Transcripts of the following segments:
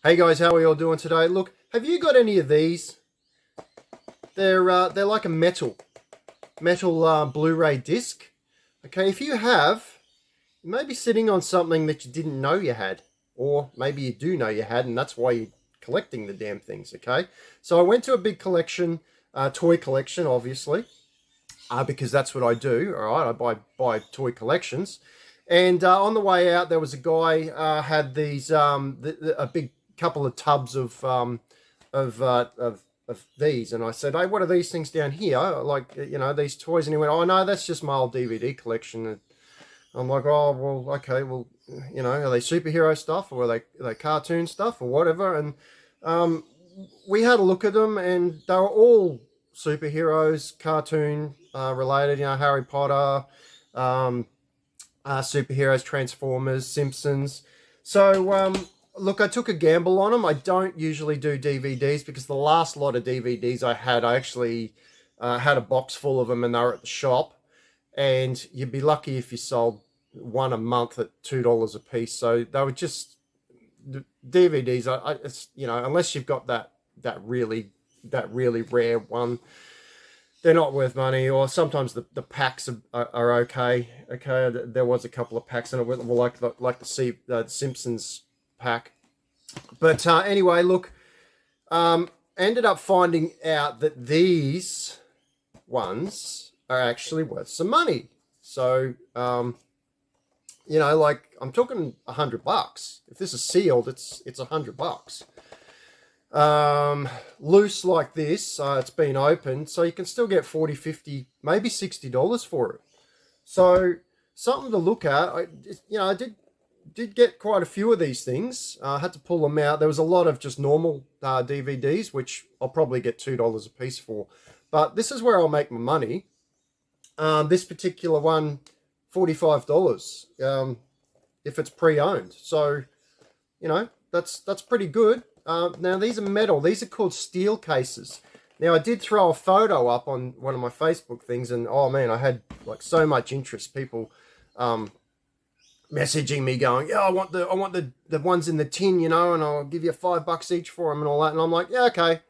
Hey guys, how are you all doing today? Look, have you got any of these? They're like a metal Blu-ray disc. Okay, if you have, you may be sitting on something that you didn't know you had, or maybe you do know you had, and that's why you're collecting the damn things. Okay, so I went to a big collection, toy collection, obviously, because that's what I do. All right, I buy toy collections, and on the way out, there was a guy had these a big couple of tubs of, uh, of of these, and I said, "Hey, what are these things down here? Like, these toys?" And he went, "Oh no, that's just my old DVD collection." And I'm like, "Oh well, okay, well, are they superhero stuff, or are they cartoon stuff, or whatever?" And um, we had a look at them, and they were all superheroes, cartoon related. Harry Potter, um, superheroes, Transformers, Simpsons. So look, I took a gamble on them. I don't usually do DVDs because the last lot of DVDs I had, I actually had a box full of them, and they were at the shop. And you'd be lucky if you sold one a month at $2 a piece. So they were just DVDs. Unless you've got that really rare one, they're not worth money. Or sometimes the packs are okay. Okay, there was a couple of packs, and it went like the Simpsons pack. But anyway, look, ended up finding out that these ones are actually worth some money. So, like I'm talking $100. If this is sealed, it's $100. Loose like this, it's been opened, so you can still get 40, 50, maybe $60 for it. So something to look at. I did get quite a few of these things. I had to pull them out. There was a lot of just normal DVDs, which I'll probably get $2 a piece for. But this is where I'll make my money. This particular one, $45 if it's pre-owned. So, that's pretty good. Now, these are metal. These are called steel cases. Now, I did throw a photo up on one of my Facebook things, and oh man, I had like so much interest. People messaging me going, "Yeah, I want the ones in the tin, and I'll give you $5 each for them and all that." And I'm like, "Yeah, okay."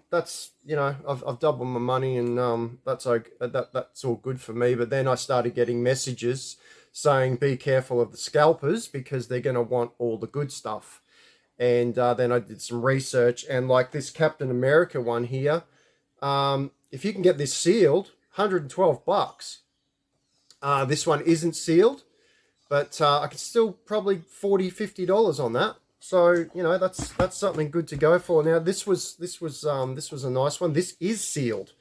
That's I've doubled my money, and that's okay. That's all good for me. But then I started getting messages saying, "Be careful of the scalpers because they're going to want all the good stuff." And then I did some research, and like this Captain America one here, if you can get this sealed, $112. This one isn't sealed, but I could still probably $40, $50 on that. So that's something good to go for. Now this was a nice one. This is sealed,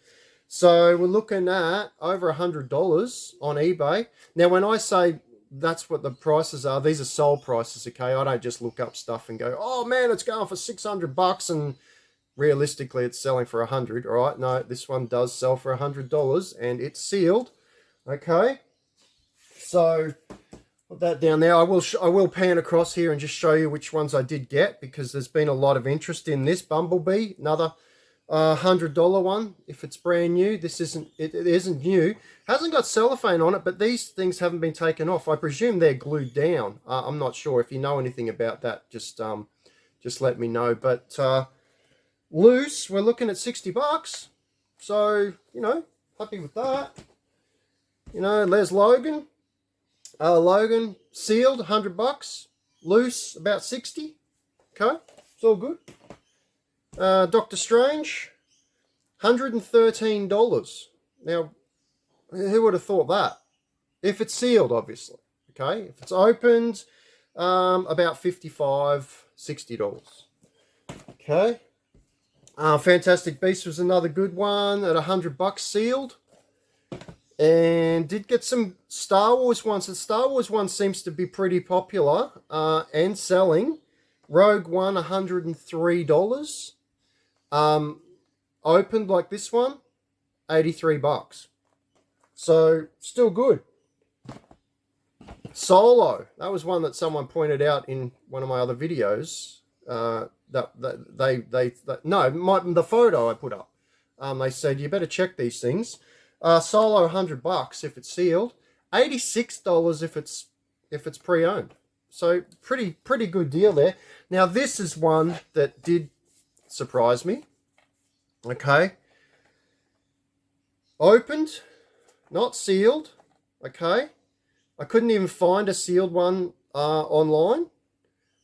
so we're looking at over $100 on eBay. Now when I say that's what the prices are, these are sold prices. Okay, I don't just look up stuff and go, "Oh man, it's going for $600," and realistically it's selling for $100. All right, no, this one does sell for $100, and it's sealed. Okay, so put that down there. I will pan across here and just show you which ones I did get, because there's been a lot of interest in this Bumblebee, another $100 one. If it's brand new, it isn't new. Hasn't got cellophane on it, but these things haven't been taken off. I presume they're glued down. I'm not sure. If you know anything about that, just let me know. But loose, we're looking at $60. So happy with that. Les Logan. Logan sealed, $100. Loose, about 60. Okay, it's all good. Doctor Strange, $113. Now, who would have thought that? If it's sealed, obviously. Okay, if it's opened, about $55, $60. Okay. Fantastic Beast was another good one at $100 sealed. And did get some Star Wars ones. The Star Wars one seems to be pretty popular and selling. Rogue One, $103. Opened like this one, $83. So still good. Solo, that was one that someone pointed out in one of my other videos. The photo I put up. They said you better check these things. Solo $100 if it's sealed, $86 if it's pre-owned. So pretty good deal there. Now this is one that did surprise me. Okay. Opened, not sealed. Okay. I couldn't even find a sealed one online.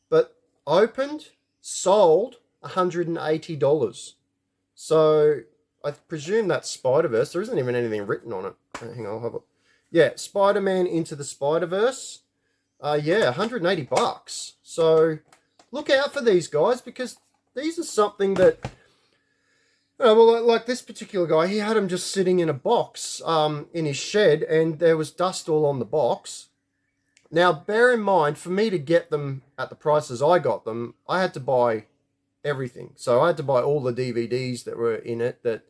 But opened, sold $180. So I presume that's Spider-Verse. There isn't even anything written on it. Hang on, I'll have a... Yeah, Spider-Man Into the Spider-Verse. Yeah, $180. So look out for these guys, because these are something that, well, like this particular guy, he had them just sitting in a box in his shed, and there was dust all on the box. Now, bear in mind, for me to get them at the prices I got them, I had to buy everything. So I had to buy all the DVDs that were in it that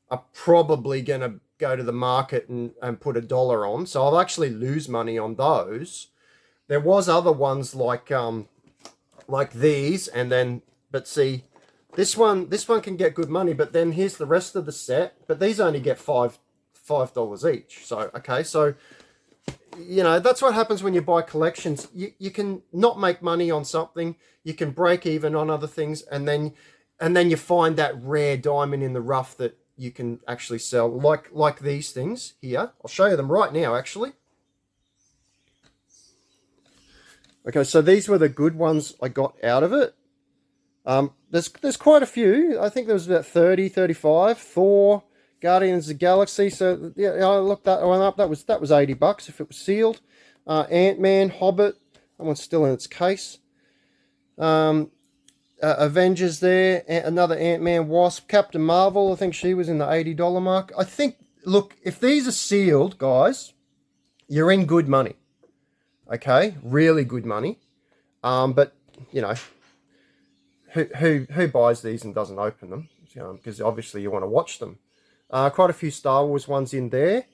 are probably going to go to the market and put $1 on. So I'll actually lose money on those. There was other ones like these, and then, but see, this one can get good money, but then here's the rest of the set, but these only get $5 each. So, okay, so, you know, that's what happens when you buy collections. You can not make money on something, you can break even on other things, and then you find that rare diamond in the rough that you can actually sell, like these things here. I'll show you them right now, actually. Okay, so these were the good ones I got out of it. There's quite a few. I think there was about 30, 35. Thor, Guardians of the Galaxy. So yeah, I looked that one up. That was $80 if it was sealed. Ant-Man, Hobbit. That one's still in its case. Avengers there. Another Ant-Man, Wasp, Captain Marvel. I think she was in the $80 mark. I think. Look, if these are sealed, guys, you're in good money. Okay, really good money. But you know, who buys these and doesn't open them? You know, because obviously you want to watch them. Quite a few Star Wars ones in there.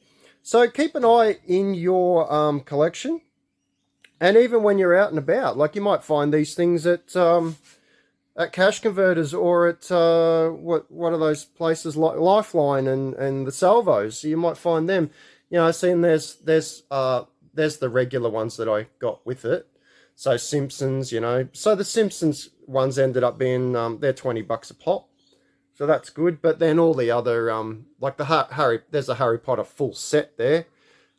So keep an eye in your collection, and even when you're out and about, like you might find these things at cash converters, or at what are those places like Lifeline and the Salvos. So you might find them. You know, I've seen there's the regular ones that I got with it. So Simpsons, you know. So the Simpsons ones ended up being, they're $20 a pop. So that's good. But then all the other, like the there's a Harry Potter full set there.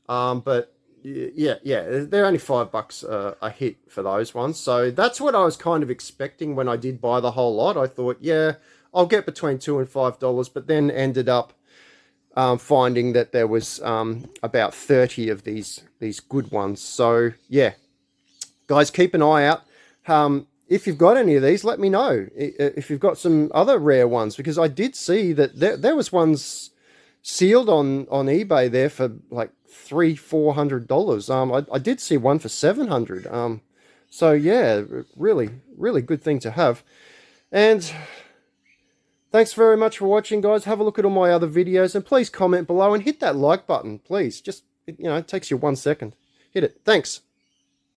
But yeah, they're only $5 a hit for those ones. So that's what I was kind of expecting when I did buy the whole lot. I thought, yeah, I'll get between $2 and $5, but then ended up finding that there was about 30 of these good ones. So yeah, guys, keep an eye out. If you've got any of these, let me know. If you've got some other rare ones, because I did see that there was ones sealed on eBay there for like $300-400. I did see one for $700. So yeah, really good thing to have. And thanks very much for watching, guys. Have a look at all my other videos, and please comment below and hit that like button, please. Just, you know, it takes you 1 second. Hit it. Thanks.